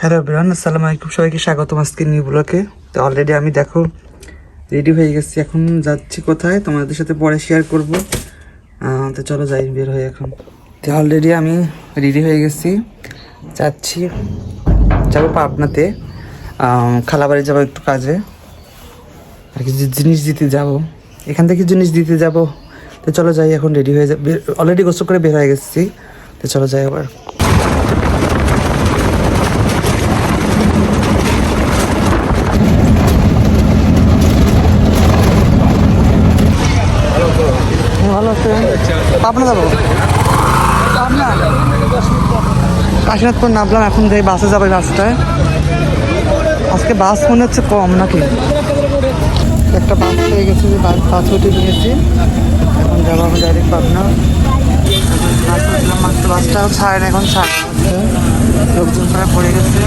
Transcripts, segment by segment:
Hello everyone, আসসালামু আলাইকুম। সবাইকে স্বাগতম আজকে নিউ ব্লগে। তো অলরেডি আমি দেখো রেডি হয়ে গেছি, এখন যাচ্ছি কোথায় তোমাদের সাথে পরে শেয়ার করব। তো চলো যাই, বের হয়ে এখন। তো অলরেডি আমি রেডি হয়ে গেছি, যাচ্ছি, যাবো পাবনাতে, খালাবাড়ি যাবো একটু কাজে, আর কিছু জিনিস দিতে যাব, এখান থেকে জিনিস দিতে যাব। তো চলো যাই, এখন রেডি হয়ে যাবে, অলরেডি গোসল করে বের হয়ে গেছি। তো চলো যাই আবার। ভালো আছে, পাবনা যাবো, পাবনা কাশীনাথপুর নামলাম, এখন যাই বাসে যাবো। বাসটায় আজকে বাস মনে হচ্ছে কম নাকি, একটা বাস পেয়ে গেছি, বাস উঠে নিয়েছি, এখন যাবো আমি ডাইরেক্ট পাবনা। মাত্র বাসটাও ছাড়ে না, এখন ছাড় লোকজন প্রায় পড়ে গেছে।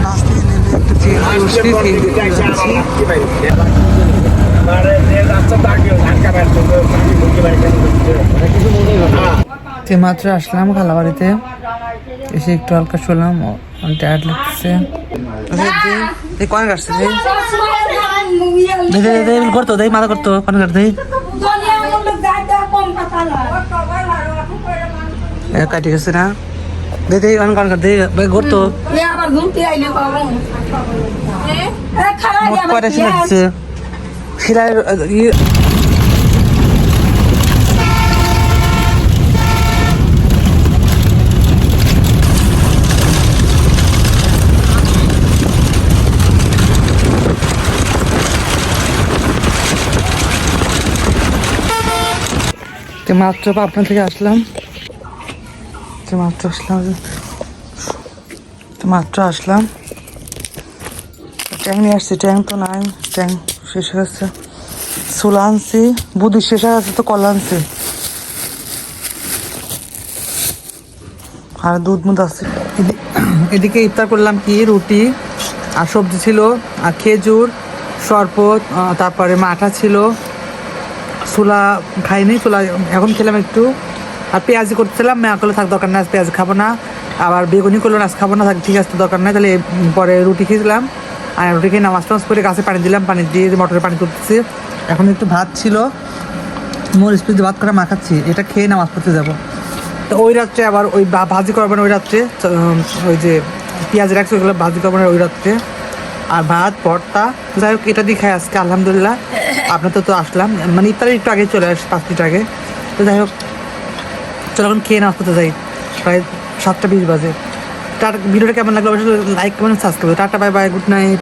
বাস থেকে নেমে একটু মাত্র আসলাম খালাবাড়িতে, এসে একটু হালকা শুলাম, টায়ার্ড লাগছে। কনে কাটছে করতো দেই, মাথা করতো কনে কাট দেই, কাটি গেছে না দেই, অনেক কনে কাট দেই করতো। কয়টা সিলাচ্ছে সিলাই মাত্র পাবনা থেকে আসলাম, মাত্র আসলাম ট্যাং নিয়ে আসছি, ট্যাং তো নাই, ট্যাং শেষ হয়ে গেছে। ছোলা আনছি, বুদ্ধি শেষ হয়ে গেছে, তো কলা আনছি আর দুধ মুধ আছে। এদিকে ইফতার করলাম কি, রুটি আর সবজি ছিল, আর খেজুর শরবত, তারপরে মাঠা ছিল। ছোলা খাইনি, ছোলা এখন খেলাম একটু, আর পেঁয়াজি করছিলাম। মেয়া করলে থাক দরকার নাই, পেঁয়াজ খাবো না, আবার বেগুনি করলো না খাবো না, থাক ঠিক আছে দরকার নাই। তাহলে পরে রুটি খেয়েছিলাম, আর রুটি খেয়ে নামাজ টামাজ করে গাছে পানি দিলাম, পানি দিয়ে মটরে পানি তুলতেছি। এখন একটু ভাত ছিল, মরিচ পিস ভাত করে মাখাচ্ছি, এটা খেয়ে নামাজ পড়তে যাবো। তো ওই রাত্রে আবার ওই ভাজি করবেন, ওই রাত্রে ওই যে পেঁয়াজ রাখছি ওইগুলো ভাজি করবেন ওই রাত্রে, আর ভাত ভর্তা। যাই হোক এটা দিয়ে খাই আজকে আলহামদুলিল্লাহ। আপনার তো আসলাম, মানে ইফতারের একটু আগে চলে আসি, 5 মিনিট আগে। তো যাই হোক চলো এখন খেয়ে নামাজ পড়তে যাই, প্রায় 7টা 20 বাজে। ভিডিওটা কেমন লাগলো অবশ্যই like comment subscribe. Tata, bye bye, good night.